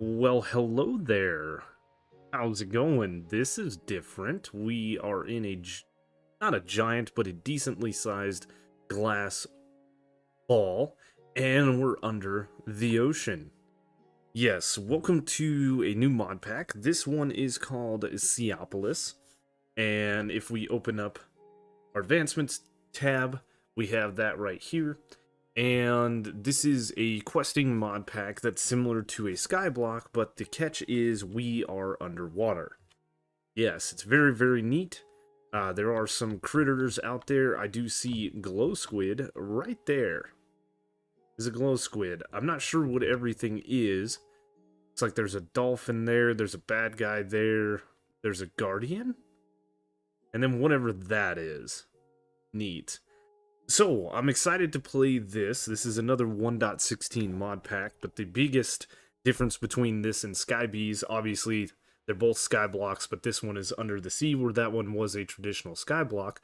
Well, hello there. How's it going? This is different. We are in not a giant, but a decently sized glass ball, and we're under the ocean. Yes, welcome to a new mod pack. This one is called Seaopolis, and if we open up our advancements tab, we have that right here. And this is a questing mod pack that's similar to a skyblock, but the catch is we are underwater. Yes, it's very, very neat. There are some critters out there. I do see glow squid right there. There's a glow squid. I'm not sure what everything is. It's like there's a dolphin there, there's a bad guy there, there's a guardian, and then whatever that is. Neat. So, I'm excited to play this. This is another 1.16 mod pack, but the biggest difference between this and Skybees, obviously, they're both skyblocks, but this one is under the sea, where that one was a traditional skyblock.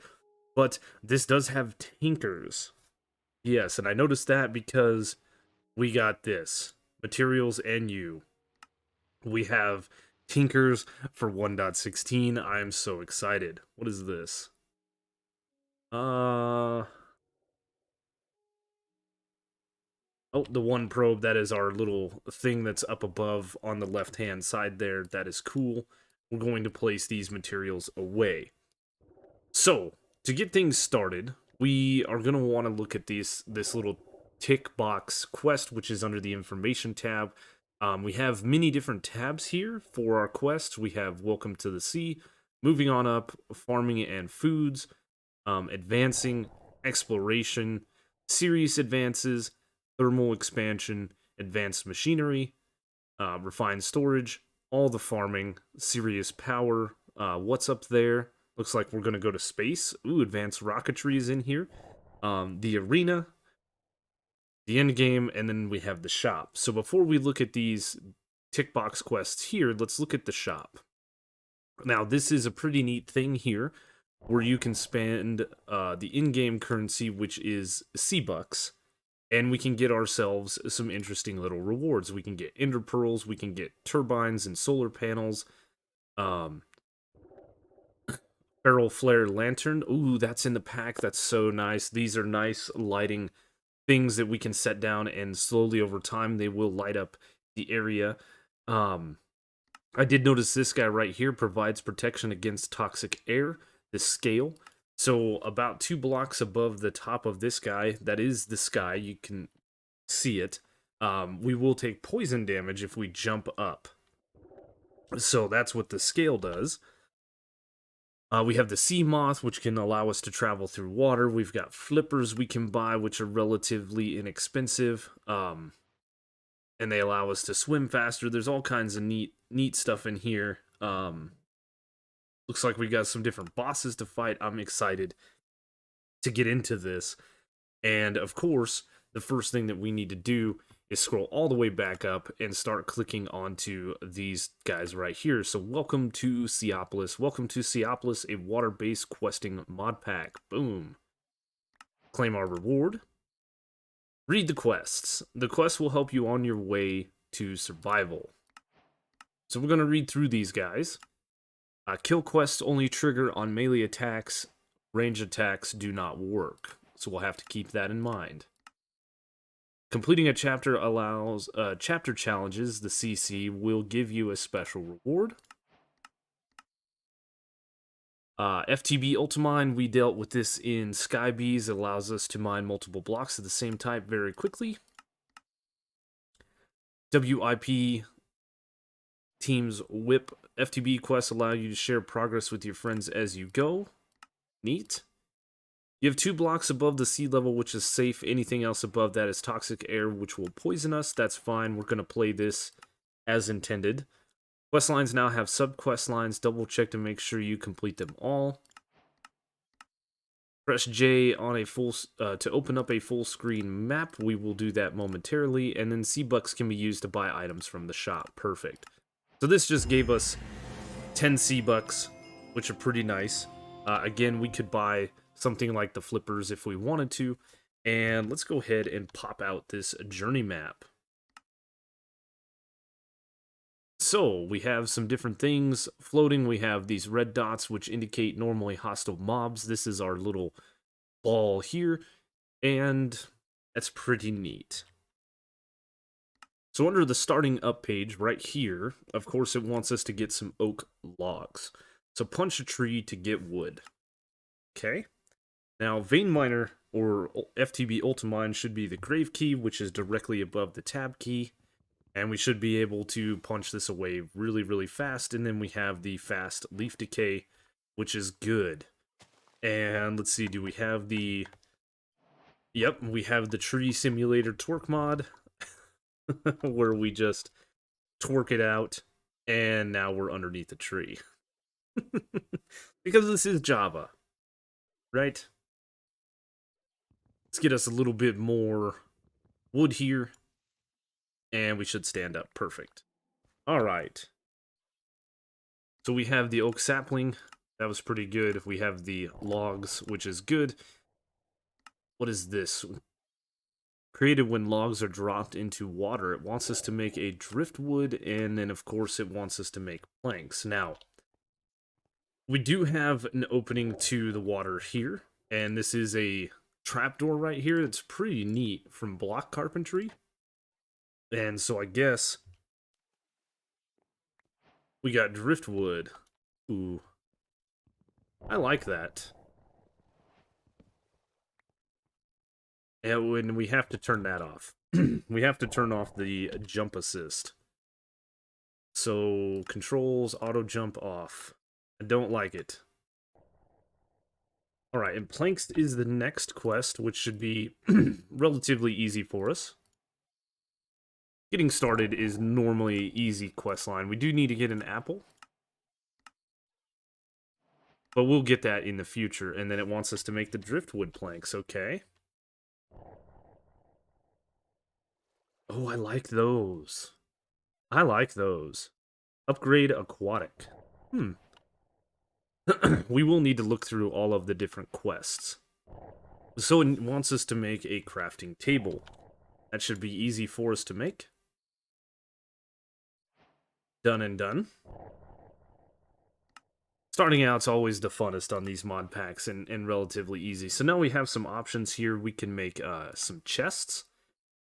But this does have tankers. Yes, and I noticed that because we got this. Materials and you. We have tinkers for 1.16. I am so excited. What is this? Oh, the one probe, that is our little thing that's up above on the left-hand side there. That is cool. We're going to place these materials away. So, to get things started, we are going to want to look at this little tick box quest, which is under the information tab. We have many different tabs here for our quests. We have Welcome to the Sea, moving on up, farming and foods, advancing, exploration, serious advances, thermal expansion, advanced machinery, refined storage, all the farming, serious power, what's up there? Looks like we're going to go to space. Ooh, advanced rocketry is in here. The arena, the end game, and then we have the shop. So before we look at these tick box quests here, let's look at the shop. Now, this is a pretty neat thing here, where you can spend the in-game currency, which is C-Bucks, and we can get ourselves some interesting little rewards. We can get ender pearls, we can get turbines and solar panels, barrel flare lantern. Ooh, that's in the pack. That's so nice. These are nice lighting things that we can set down, and slowly over time they will light up the area. I did notice this guy right here provides protection against toxic air, the scale. So about 2 blocks above the top of this guy, that is the sky, you can see it, we will take poison damage if we jump up. So that's what the scale does. We have the sea moth, which can allow us to travel through water. We've got flippers we can buy, which are relatively inexpensive, and they allow us to swim faster. There's all kinds of neat stuff in here. Looks like we got some different bosses to fight. I'm excited to get into this. And of course, the first thing that we need to do is scroll all the way back up and start clicking onto these guys right here. So welcome to Seaopolis. Welcome to Seaopolis, a water-based questing mod pack. Boom. Claim our reward. Read the quests. The quests will help you on your way to survival. So we're going to read through these guys. Kill quests only trigger on melee attacks. Range attacks do not work. So we'll have to keep that in mind. Completing a chapter allows chapter challenges. The CC will give you a special reward. FTB Ultimine, we dealt with this in Skybees. It allows us to mine multiple blocks of the same type very quickly. WIP Teams Whip FTB quests allow you to share progress with your friends as you go. Neat. You have 2 blocks above the sea level, which is safe. Anything else above that is toxic air, which will poison us. That's fine. We're going to play this as intended. Quest lines now have sub-quest lines. Double check to make sure you complete them all. Press J on a to open up a full screen map. We will do that momentarily. And then C-Bucks can be used to buy items from the shop. Perfect. So this just gave us 10 C-Bucks, which are pretty nice. Again, we could buy something like the flippers if we wanted to. And let's go ahead and pop out this journey map. So we have some different things floating. We have these red dots, which indicate normally hostile mobs. This is our little ball here, and that's pretty neat. So under the starting up page right here, of course it wants us to get some oak logs. So punch a tree to get wood. Okay. Now vein miner or FTB ultimine should be the grave key, which is directly above the tab key. And we should be able to punch this away really, really fast. And then we have the fast leaf decay, which is good. And let's see, do we have the... Yep, we have the tree simulator torque mod, where we just torque it out, and now we're underneath the tree. Because this is Java, right? Let's get us a little bit more wood here, and we should stand up. Perfect. All right. So we have the oak sapling. That was pretty good. We have the logs, which is good. What is this? Created when logs are dropped into water. It wants us to make a driftwood, and then of course it wants us to make planks. Now, we do have an opening to the water here, and this is a trapdoor right here. It's pretty neat from block carpentry. And so I guess we got driftwood. Ooh. I like that. And when we have to turn that off. We have to turn off the jump assist. So controls, auto jump off. I don't like it. Alright, and planks is the next quest, which should be relatively easy for us. Getting started is normally easy quest line. We do need to get an apple. But we'll get that in the future, and then it wants us to make the driftwood planks, okay. Oh, I like those. I like those. Upgrade aquatic. We will need to look through all of the different quests. So it wants us to make a crafting table. That should be easy for us to make. Done and done. Starting out's always the funnest on these mod packs and relatively easy. So now we have some options here. We can make some chests,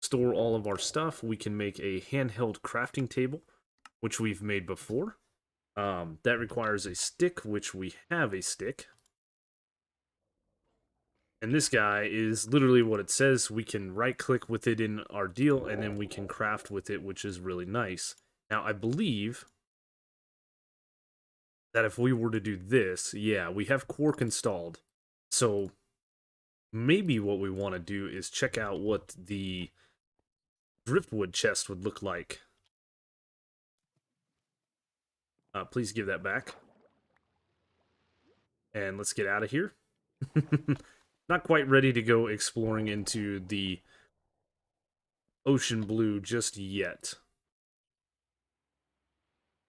store all of our stuff. We can make a handheld crafting table, which we've made before. That requires a stick, which we have a stick. And this guy is literally what it says. We can right-click with it in our deal, and then we can craft with it, which is really nice. Now, I believe that if we were to do this, yeah, we have Quark installed. So maybe what we want to do is check out what the driftwood chest would look like. Please give that back. And let's get out of here. Not quite ready to go exploring into the ocean blue just yet.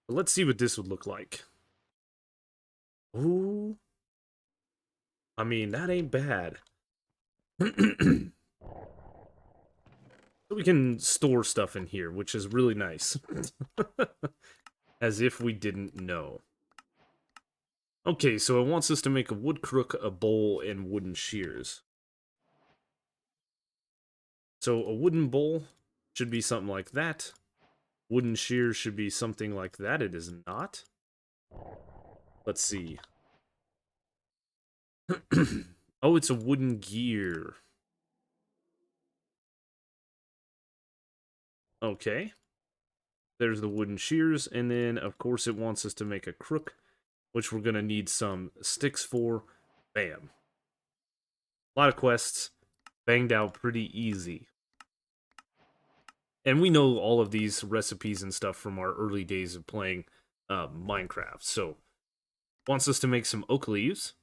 But let's see what this would look like. Ooh. I mean, that ain't bad. So we can store stuff in here, which is really nice. As if we didn't know. Okay, so it wants us to make a wood crook, a bowl, and wooden shears. So a wooden bowl should be something like that. Wooden shears should be something like that. It is not. Let's see. Oh, it's a wooden gear. Okay. There's the wooden shears, and then, of course, it wants us to make a crook, which we're going to need some sticks for. Bam. A lot of quests. Banged out pretty easy. And we know all of these recipes and stuff from our early days of playing Minecraft. So, wants us to make some oak leaves.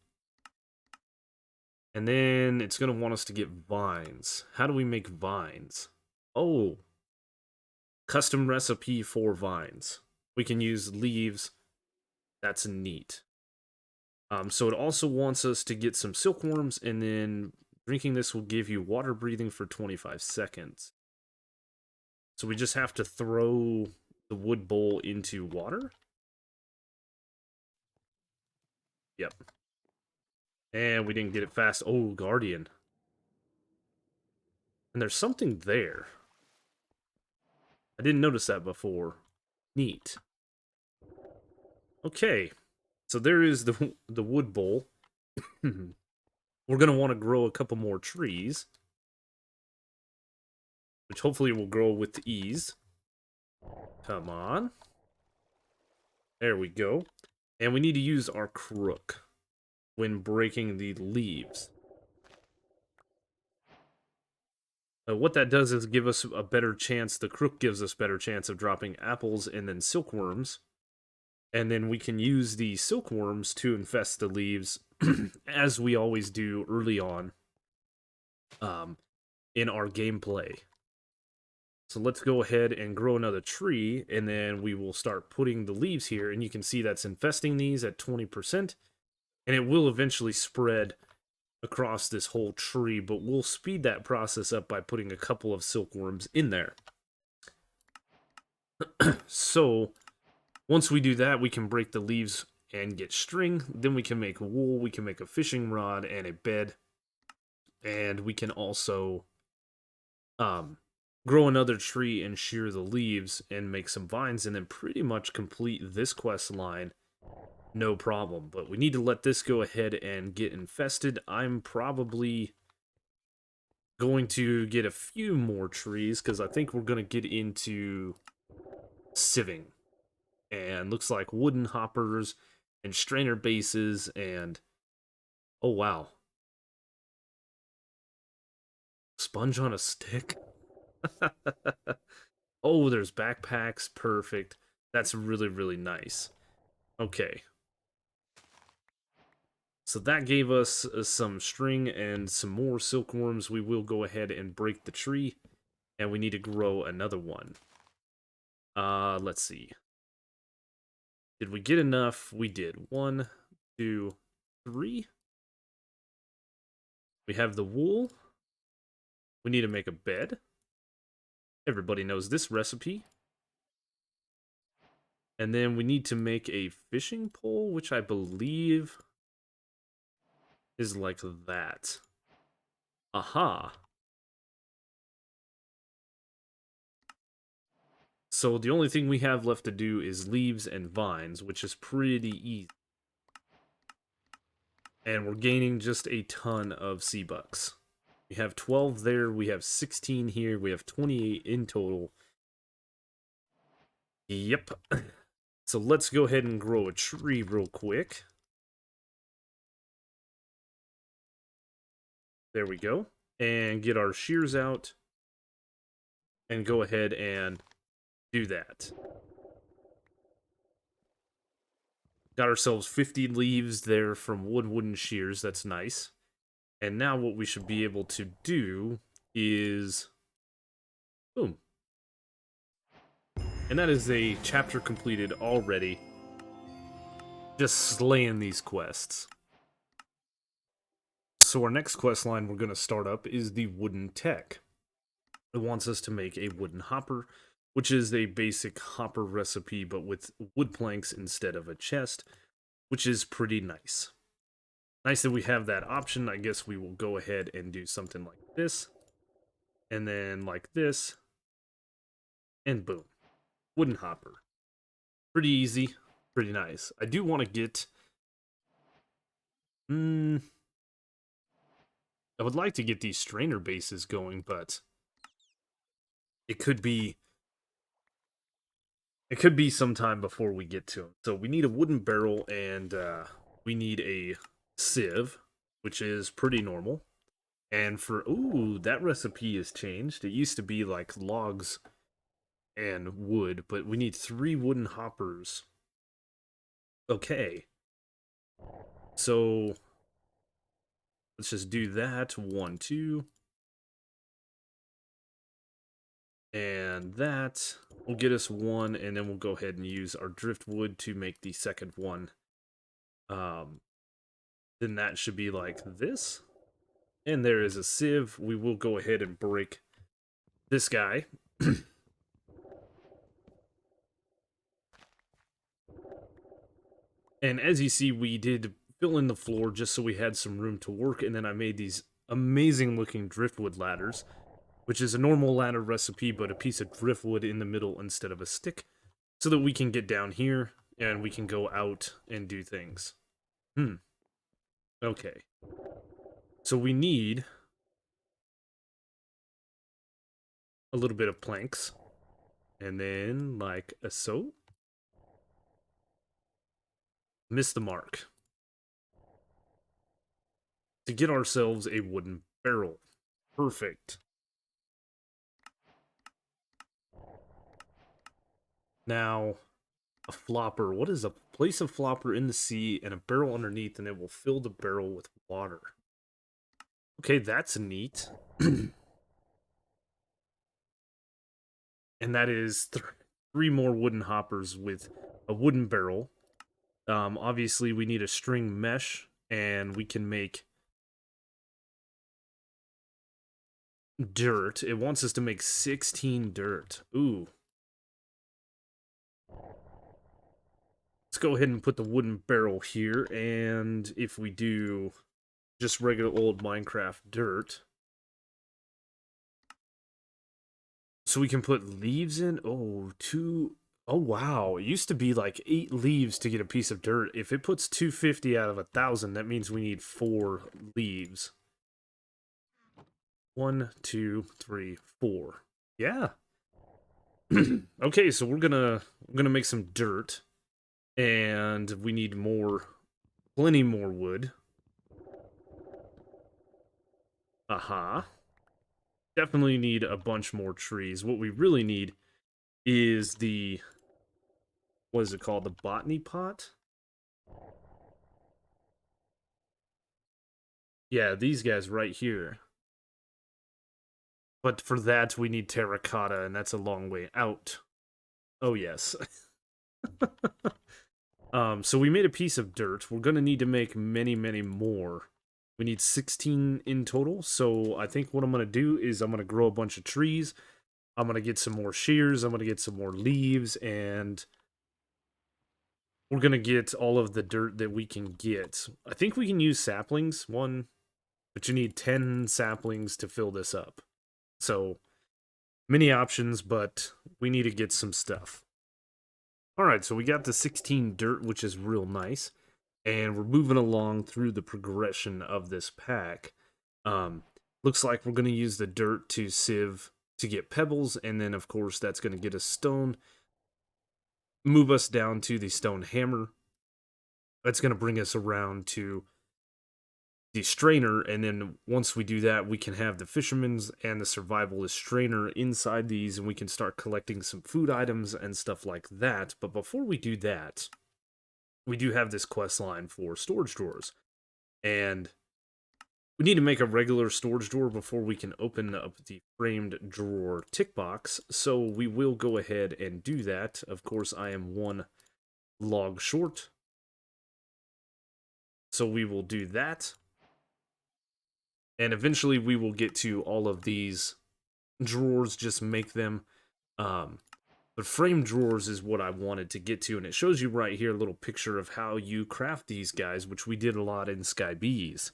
And then it's going to want us to get vines. How do we make vines? Oh. Custom recipe for vines. We can use leaves. That's neat. So it also wants us to get some silkworms, and then drinking this will give you water breathing for 25 seconds. So we just have to throw the wood bowl into water. Yep. And we didn't get it fast. Oh, Guardian. And there's something there. I didn't notice that before. Neat. Okay. So there is the wood bowl. We're going to want to grow a couple more trees, which hopefully will grow with ease. Come on. There we go. And we need to use our crook when breaking the leaves. What that does is give us a better chance, the crook gives us better chance of dropping apples and then silkworms. And then we can use the silkworms to infest the leaves, as we always do early on in our gameplay. So let's go ahead and grow another tree, and then we will start putting the leaves here, and you can see that's infesting these at 20%, and it will eventually spread across this whole tree, but we'll speed that process up by putting a couple of silkworms in there. So, once we do that, we can break the leaves and get string, then we can make wool, we can make a fishing rod and a bed, and we can also grow another tree and shear the leaves and make some vines, and then pretty much complete this quest line, no problem. But we need to let this go ahead and get infested. I'm probably going to get a few more trees, because I think we're going to get into sieving. And looks like wooden hoppers and strainer bases and... oh, wow. Sponge on a stick? Oh, there's backpacks. Perfect. That's really, really nice. Okay. So that gave us some string and some more silkworms. We will go ahead and break the tree. And we need to grow another one. Let's see. Did we get enough? We did. 1, 2, 3. We have the wool. We need to make a bed. Everybody knows this recipe. And then we need to make a fishing pole, which I believe is like that. Aha. So the only thing we have left to do is leaves and vines, which is pretty easy. And we're gaining just a ton of sea bucks. We have 12 there, we have 16 here, we have 28 in total. Yep. So let's go ahead and grow a tree real quick. There we go. And get our shears out. And go ahead and do that. Got ourselves 50 leaves there from wooden shears. That's nice. And now what we should be able to do is... boom. And that is a chapter completed already. Just slaying these quests. So our next quest line we're going to start up is the wooden tech. It wants us to make a wooden hopper, which is a basic hopper recipe, but with wood planks instead of a chest, which is pretty nice. Nice that we have that option. I guess we will go ahead and do something like this, and then like this, and boom. Wooden hopper. Pretty easy, pretty nice. I do want to get... I would like to get these strainer bases going, but it could be sometime before we get to them. So we need a wooden barrel, and we need a sieve, which is pretty normal. And for... ooh, that recipe has changed. It used to be like logs and wood, but we need 3 wooden hoppers. Okay. So let's just do that. 1, 2. And that will get us 1, and then we'll go ahead and use our driftwood to make the second one. Then that should be like this. And there is a sieve. We will go ahead and break this guy. And as you see, we did fill in the floor just so we had some room to work, and then I made these amazing looking driftwood ladders, which is a normal ladder recipe, but a piece of driftwood in the middle instead of a stick, so that we can get down here and we can go out and do things. Okay. So we need a little bit of planks, and then like so. Miss the mark. To get ourselves a wooden barrel. Perfect. Now, a flopper. What is a place a flopper in the sea and a barrel underneath, and it will fill the barrel with water? Okay, that's neat. And that is three more wooden hoppers with a wooden barrel. Obviously, we need a string mesh, and we can make dirt. It wants us to make 16 dirt. Ooh. Let's go ahead and put the wooden barrel here, and if we do just regular old Minecraft dirt, so we can put leaves in. Oh wow, it used to be like 8 leaves to get a piece of dirt. If it puts 250 out of 1,000, that means we need 4 leaves. 1, 2, 3, 4. Yeah. Okay, so we're gonna make some dirt, and we need plenty more wood. Aha. Definitely need a bunch more trees. What we really need is the, what is it called? The botany pot? Yeah, these guys right here. But for that, we need terracotta, and that's a long way out. Oh, yes. So we made a piece of dirt. We're going to need to make many, many more. We need 16 in total, so I think what I'm going to do is I'm going to grow a bunch of trees. I'm going to get some more shears. I'm going to get some more leaves, and we're going to get all of the dirt that we can get. I think we can use saplings, but you need 10 saplings to fill this up. So, many options, but we need to get some stuff. Alright, so we got the 16 dirt, which is real nice. And we're moving along through the progression of this pack. Looks like we're going to use the dirt to sieve to get pebbles, and then of course that's going to get us stone. Move us down to the stone hammer. That's going to bring us around to the strainer, and then once we do that, we can have the fisherman's and the survivalist strainer inside these, and we can start collecting some food items and stuff like that. But before we do that, we do have this quest line for storage drawers, and we need to make a regular storage drawer before we can open up the framed drawer tick box, so we will go ahead and do that. Of course, I am 1 log short, so we will do that. And eventually we will get to all of these drawers, just make them. But frame drawers is what I wanted to get to, and it shows you right here a little picture of how you craft these guys, which we did a lot in Sky Bees.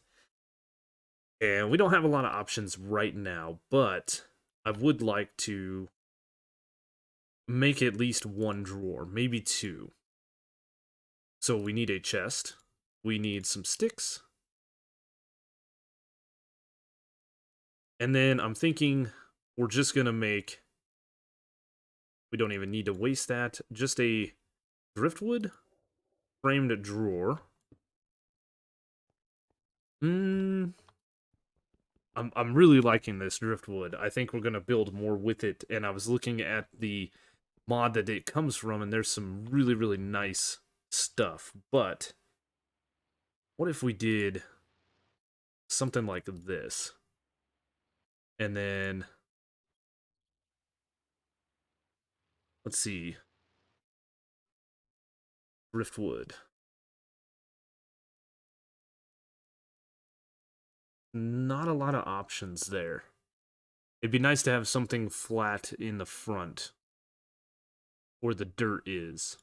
And we don't have a lot of options right now, but I would like to make at least 1 drawer, maybe 2. So we need a chest, we need some sticks, and then I'm thinking we're just gonna make, we don't even need to waste that, just a driftwood framed drawer. I'm really liking this driftwood. I think we're gonna build more with it, and I was looking at the mod that it comes from, and there's some really, really nice stuff. But what if we did something like this? And then, let's see, driftwood. Not a lot of options there. It'd be nice to have something flat in the front, where the dirt is.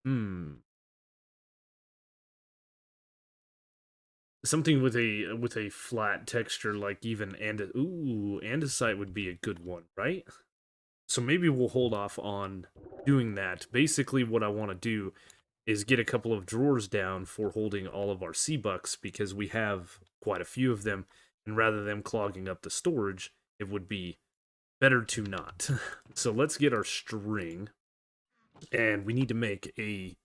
Hmm. Something with a flat texture, like even andesite would be a good one, right? So maybe we'll hold off on doing that. Basically, what I want to do is get a couple of drawers down for holding all of our sea bucks because we have quite a few of them, and rather than clogging up the storage, it would be better to not. So let's get our string, and we need to make a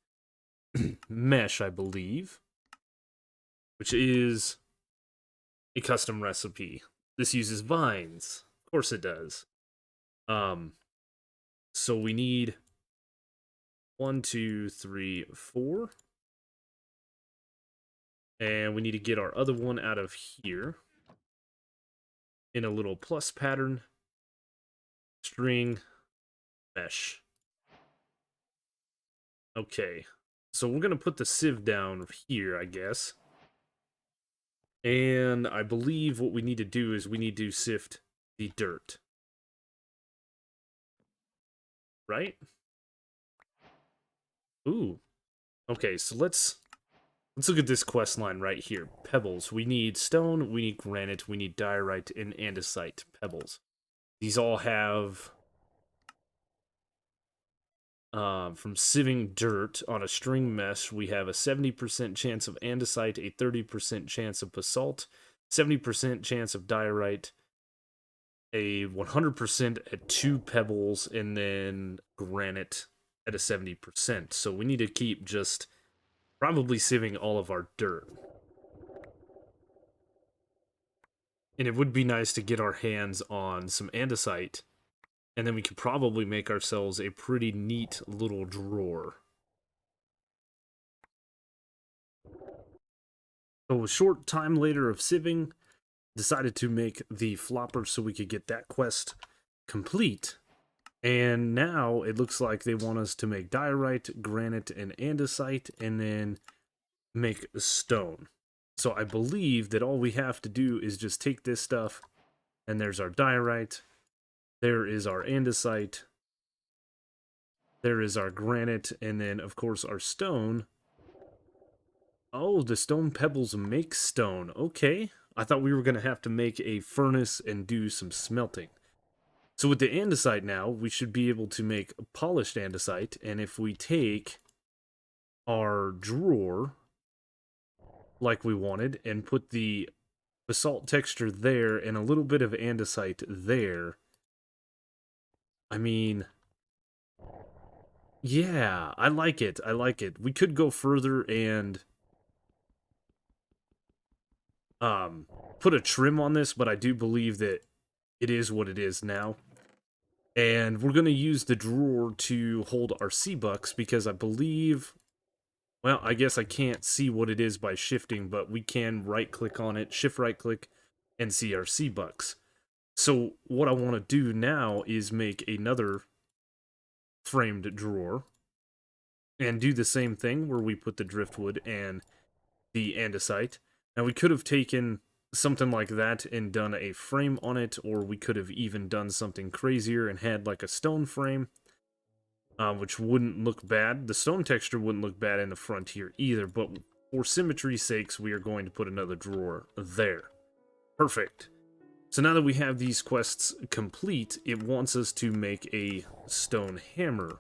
mesh, I believe, which is a custom recipe. This uses vines. Of course it does. Um, so we need 1, 2, 3, 4. And we need to get our other one out of here in a little plus pattern. String mesh. Okay. So we're going to put the sieve down here, I guess. And I believe what we need to do is we need to sift the dirt. Right? Ooh. Okay, so let's look at this quest line right here. Pebbles. We need stone, we need granite, we need diorite, and andesite pebbles. These all have from sieving dirt on a string mesh, we have a 70% chance of andesite, a 30% chance of basalt, 70% chance of diorite, a 100% at 2 pebbles, and then granite at a 70%. So we need to keep just probably sieving all of our dirt. And it would be nice to get our hands on some andesite, and then we could probably make ourselves a pretty neat little drawer. So a short time later of sieving, decided to make the flopper so we could get that quest complete. And now it looks like they want us to make diorite, granite, and andesite, and then make stone. So I believe that all we have to do is just take this stuff, and there's our diorite, there is our andesite, there is our granite, and then of course our stone. Oh, the stone pebbles make stone. Okay. I thought we were going to have to make a furnace and do some smelting. So with the andesite now, we should be able to make polished andesite, and if we take our drawer like we wanted and put the basalt texture there and a little bit of andesite there, I mean, yeah, I like it. I like it. We could go further and put a trim on this, but I do believe that it is what it is now. And we're going to use the drawer to hold our sea bucks because I believe, well, I guess I can't see what it is by shifting, but we can right click on it, shift right click, and see our sea bucks. So what I want to do now is make another framed drawer and do the same thing where we put the driftwood and the andesite. Now we could have taken something like that and done a frame on it, or we could have even done something crazier and had like a stone frame, which wouldn't look bad. The stone texture wouldn't look bad in the front here either, but for symmetry's sakes, we are going to put another drawer there. Perfect. So now that we have these quests complete, it wants us to make a stone hammer.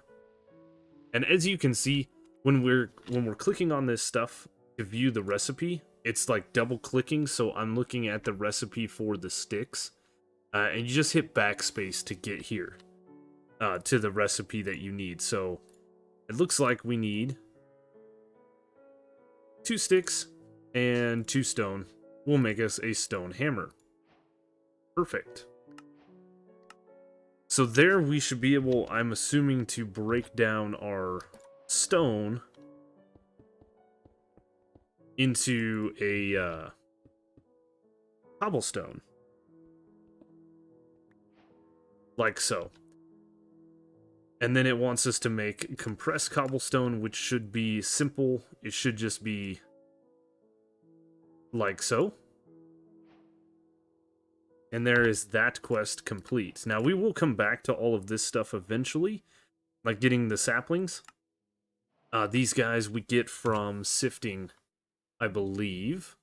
And as you can see, when we're clicking on this stuff to view the recipe, it's like double clicking, so I'm looking at the recipe for the sticks. And you just hit backspace to get here to the recipe that you need. So it looks like we need 2 sticks and 2 stone. Will make us a stone hammer. Perfect. So there we should be able, I'm assuming, to break down our stone into a cobblestone. Like so. And then it wants us to make compressed cobblestone, which should be simple. It should just be like so. And there is that quest complete. Now, we will come back to all of this stuff eventually, like getting the saplings. These guys we get from sifting, I believe.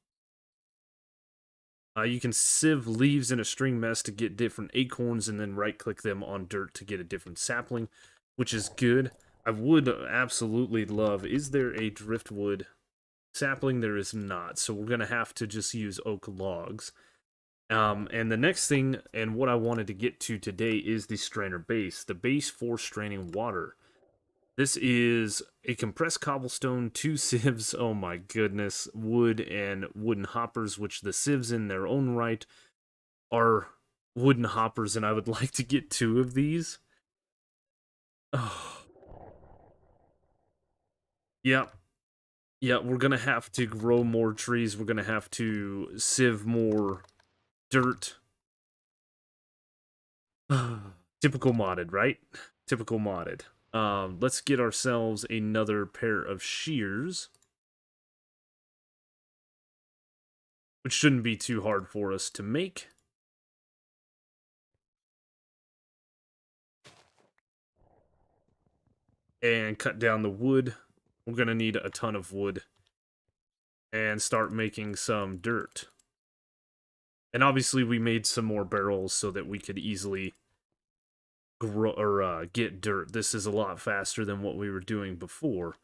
You can sieve leaves in a string mess to get different acorns and then right-click them on dirt to get a different sapling, which is good. I would absolutely love... Is there a driftwood sapling? There is not, so we're going to have to just use oak logs. And the next thing, and what I wanted to get to today, is the strainer base. The base for straining water. This is a compressed cobblestone, 2 sieves, oh my goodness, wood and wooden hoppers, which the sieves in their own right are wooden hoppers, and I would like to get 2 of these. Oh. Yeah, we're gonna have to grow more trees, we're gonna have to sieve more dirt. Typical modded, right? Typical modded. Let's get ourselves another pair of shears, which shouldn't be too hard for us to make. And cut down the wood. We're going to need a ton of wood. And start making some dirt. And obviously we made some more barrels so that we could easily grow or get dirt. This is a lot faster than what we were doing before.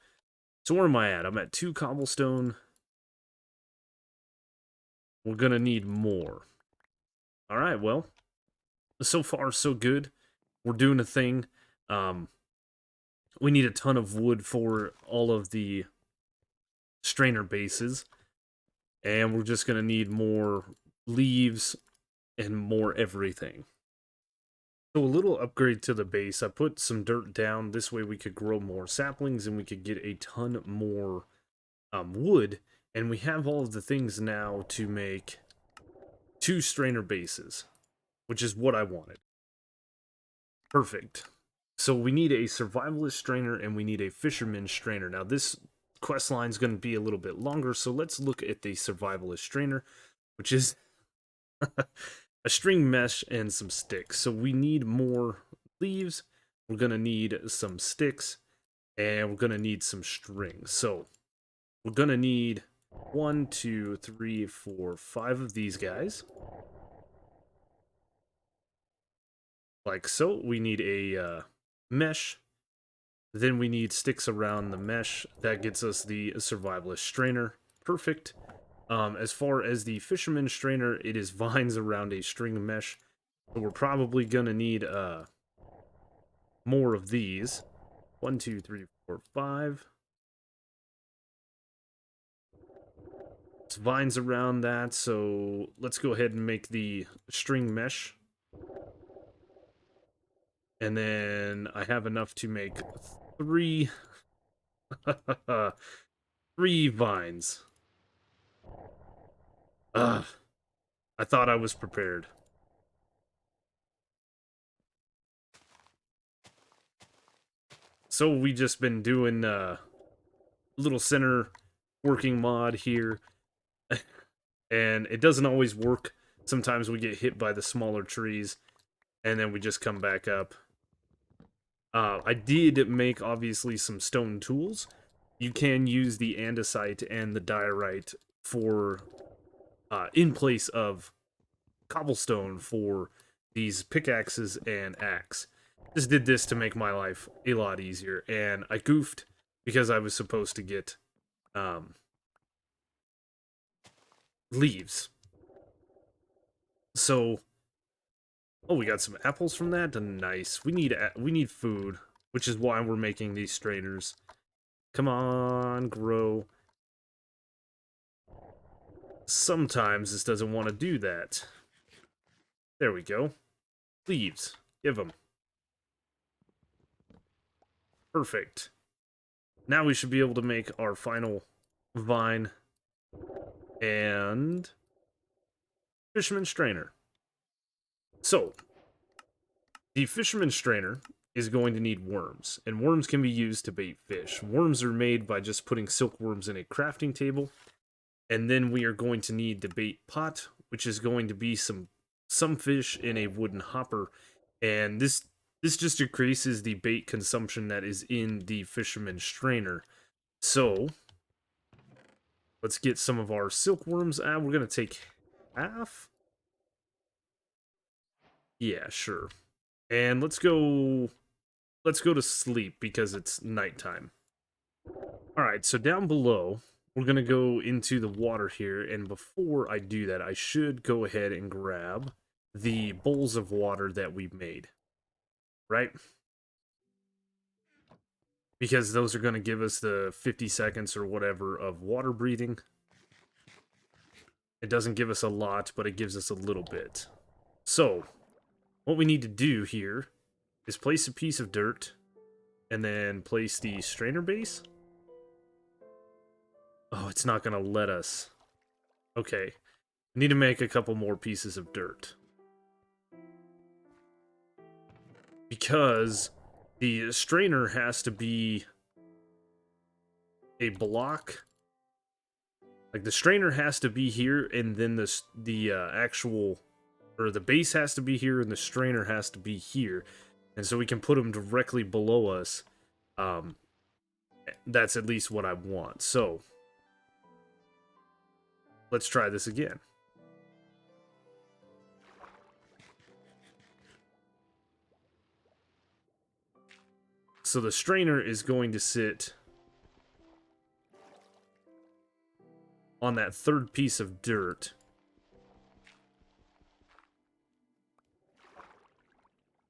So where am I at? I'm at 2 cobblestone. We're going to need more. Alright, well. So far, so good. We're doing a thing. We need a ton of wood for all of the strainer bases. And we're just going to need more leaves and more everything. So a little upgrade to the base. I put some dirt down. This way we could grow more saplings and we could get a ton more wood. And we have all of the things now to make 2 strainer bases, which is what I wanted. Perfect. So we need a Survivalist Strainer and we need a Fisherman Strainer. Now this quest line is going to be a little bit longer, so let's look at the Survivalist Strainer, which is a string mesh and some sticks. So we need more leaves, we're going to need some sticks, and we're going to need some strings. So we're going to need 1, 2, 3, 4, 5 of these guys. Like so. We need a mesh. Then we need sticks around the mesh. That gets us the Survivalist Strainer. Perfect. As far as the Fisherman Strainer, it is vines around a string mesh. So we're probably gonna need more of these. 1, 2, 3, 4, 5. It's vines around that, so let's go ahead and make the string mesh. And then I have enough to make 3 3 vines. Ugh. I thought I was prepared. So we just been doing little center working mod here. And it doesn't always work. Sometimes we get hit by the smaller trees. And then we just come back up. I did make, obviously, some stone tools. You can use the andesite and the diorite for, in place of cobblestone for these pickaxes and axe. Just did this to make my life a lot easier, and I goofed because I was supposed to get, leaves. So... Oh, we got some apples from that? Nice. We need food, which is why we're making these strainers. Come on, grow. Sometimes this doesn't want to do that. There we go. Leaves. Give them. Perfect. Now we should be able to make our final vine and Fisherman Strainer. So, the Fisherman Strainer is going to need worms, and worms can be used to bait fish. Worms are made by just putting silkworms in a crafting table, and then we are going to need the bait pot, which is going to be some fish in a wooden hopper, and this just increases the bait consumption that is in the Fisherman Strainer. So, let's get some of our silkworms. We're going to take half. Yeah, sure. And let's go to sleep because it's nighttime. All right, so down below, we're going to go into the water here, and before I do that, I should go ahead and grab the bowls of water that we made, right? Because those are going to give us the 50 seconds or whatever of water breathing. It doesn't give us a lot, but it gives us a little bit. So, what we need to do here is place a piece of dirt, and then place the strainer base. Oh, it's not going to let us. Okay. I need to make a couple more pieces of dirt. Because the strainer has to be a block. Like, the strainer has to be here, and then the actual, or the base has to be here, and the strainer has to be here. And so we can put them directly below us. That's at least what I want. So, let's try this again. So the strainer is going to sit on that third piece of dirt.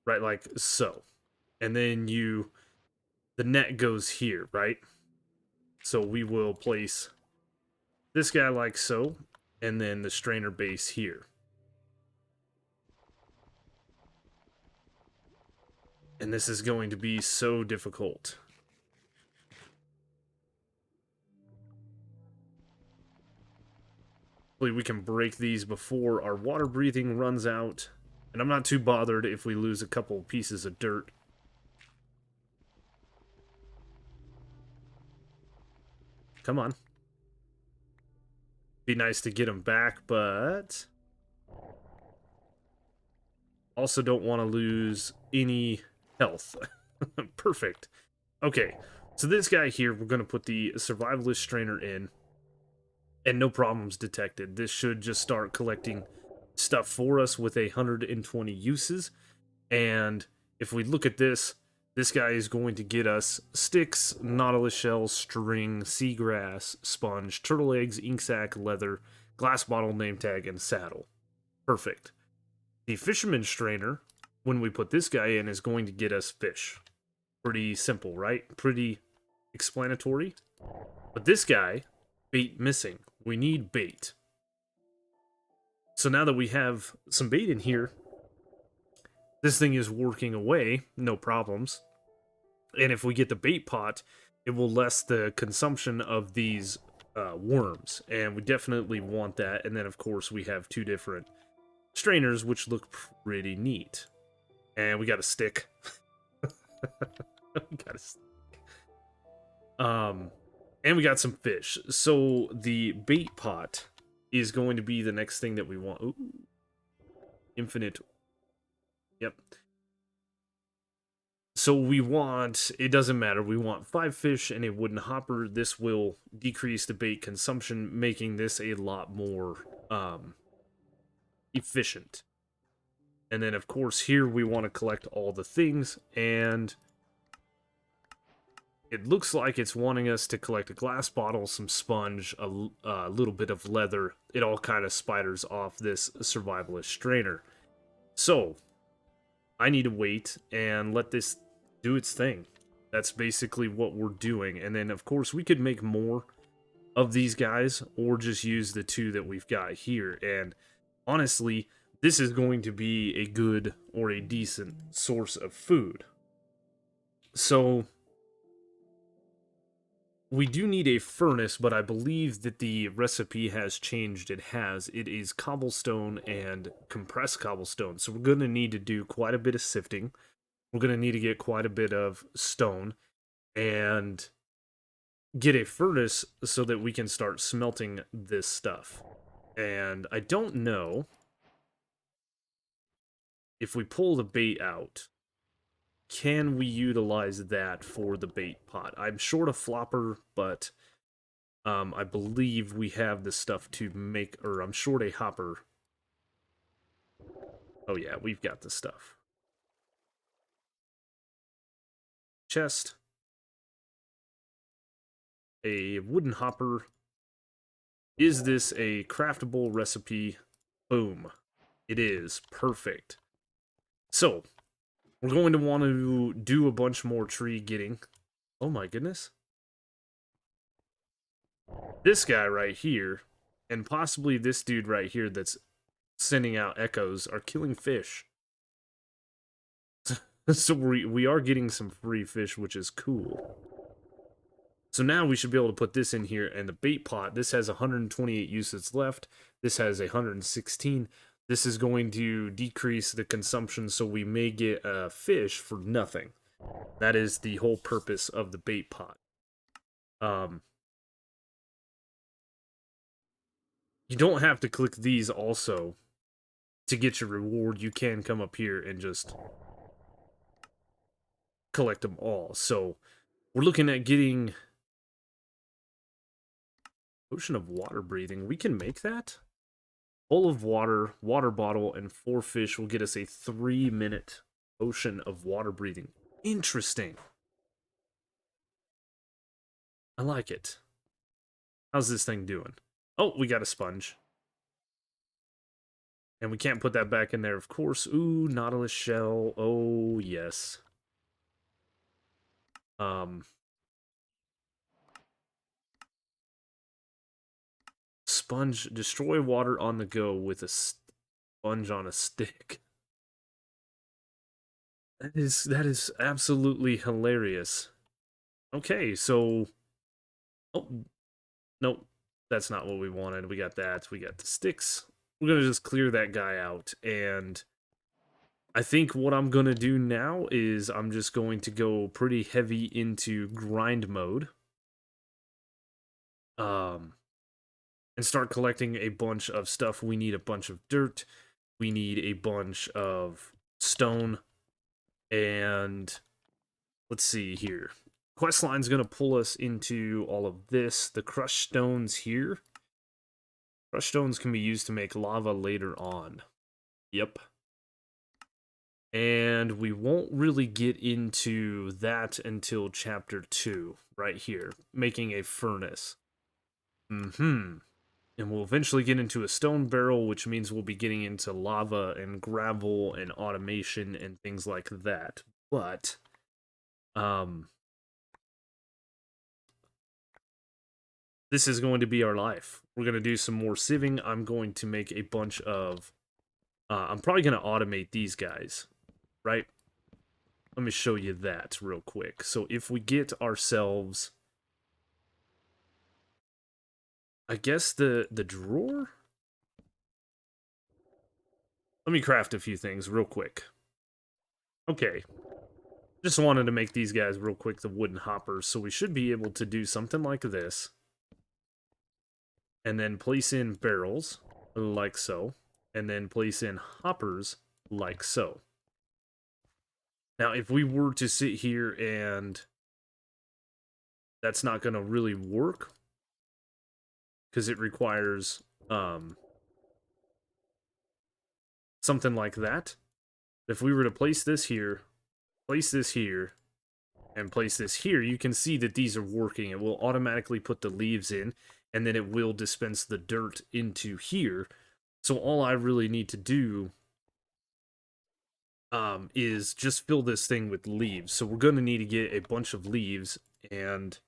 Right, like so. And then the net goes here, right? So we will place this guy like so, and then the strainer base here. And this is going to be so difficult. Hopefully we can break these before our water breathing runs out. And I'm not too bothered if we lose a couple pieces of dirt. Come on. Be nice to get them back, but also don't want to lose any health. Perfect. Okay, so this guy here, we're going to put the Survivalist Strainer in, and no problems detected. This should just start collecting stuff for us with 120 uses, and if we look at this, this guy is going to get us sticks, nautilus shells, string, seagrass, sponge, turtle eggs, ink sac, leather, glass bottle, name tag, and saddle. Perfect. The Fisherman Strainer, when we put this guy in, is going to get us fish. Pretty simple, right? Pretty explanatory. But this guy, bait missing. We need bait. So now that we have some bait in here, this thing is working away, no problems. And if we get the bait pot, it will lessen the consumption of these worms. And we definitely want that. And then, of course, we have two different strainers, which look pretty neat. And we got a stick. We got a stick. And we got some fish. So the bait pot is going to be the next thing that we want. Ooh. Infinite. Yep. So we want, it doesn't matter, we want 5 fish and a wooden hopper. This will decrease the bait consumption, making this a lot more efficient. And then, of course, here we want to collect all the things, and it looks like it's wanting us to collect a glass bottle, some sponge, a little bit of leather. It all kind of spiders off this Survivalist Strainer. So, I need to wait and let this do its thing. That's basically what we're doing. And then, of course, we could make more of these guys or just use the 2 that we've got here. And honestly, this is going to be a good or a decent source of food. So we do need a furnace, but I believe that the recipe has changed. It has. It is cobblestone and compressed cobblestone. So we're going to need to do quite a bit of sifting. We're going to need to get quite a bit of stone and get a furnace so that we can start smelting this stuff. And I don't know if we pull the bait out. can we utilize that for the bait pot? I'm short a flopper, but I believe we have the stuff to make, or I'm short a hopper. Oh yeah, we've got the stuff. Chest. A wooden hopper. Is this a craftable recipe? Boom. It is. Perfect. So, we're going to want to do a bunch more tree getting. Oh my goodness. This guy right here, and possibly this dude right here that's sending out echoes, are killing fish. So we are getting some free fish, which is cool. So now we should be able to put this in here, and the bait pot, this has 128 uses left. This has 116. This is going to decrease the consumption, so we may get a fish for nothing. That is the whole purpose of the bait pot. You don't have to click these also to get your reward. You can come up here and just collect them all. So we're looking at getting potion of water breathing. We can make that. Bowl of water, water bottle, and 4 fish will get us a 3-minute potion of water breathing. Interesting. I like it. How's this thing doing? Oh, we got a sponge. And we can't put that back in there, of course. Ooh, nautilus shell. Oh, yes. Sponge. Destroy water on the go with a sponge on a stick. That is absolutely hilarious. Okay, so... Oh, nope. That's not what we wanted. We got that. We got the sticks. We're going to just clear that guy out. And I think what I'm going to do now is I'm just going to go pretty heavy into grind mode. And start collecting a bunch of stuff. We need a bunch of dirt. We need a bunch of stone. And let's see here. Questline's going to pull us into all of this. The crushed stones here. Crushed stones can be used to make lava later on. Yep. And we won't really get into that until chapter 2, right here. Making a furnace. And we'll eventually get into a stone barrel, which means we'll be getting into lava and gravel and automation and things like that. But, this is going to be our life. We're going to do some more sieving. I'm going to make a bunch of... I'm probably going to automate these guys, right? Let me show you that real quick. So if we get ourselves... I guess the drawer? Let me craft a few things real quick. Okay. Just wanted to make these guys real quick, the wooden hoppers, so we should be able to do something like this. And then place in barrels, like so. And then place in hoppers, like so. Now, if we were to sit here and that's not going to really work, because it requires something like that. If we were to place this here, and place this here, you can see that these are working. It will automatically put the leaves in, and then it will dispense the dirt into here. So all I really need to do is just fill this thing with leaves. So we're going to need to get a bunch of leaves, and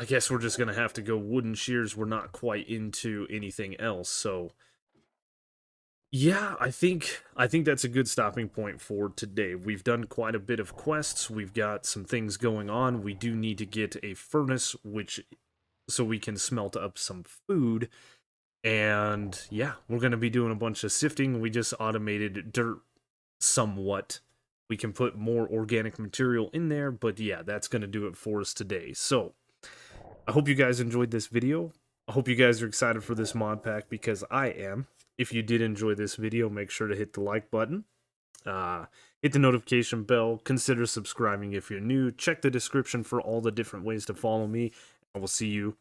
I guess we're just going to have to go wooden shears. We're not quite into anything else, so yeah, I think that's a good stopping point for today. We've done quite a bit of quests. We've got some things going on. We do need to get a furnace, so we can smelt up some food. And yeah, we're going to be doing a bunch of sifting. We just automated dirt somewhat. We can put more organic material in there, but yeah, that's going to do it for us today. So I hope you guys enjoyed this video. I hope you guys are excited for this mod pack because I am. If you did enjoy this video, make sure to hit the like button. Hit the notification bell. Consider subscribing if you're new. Check the description for all the different ways to follow me. I will see you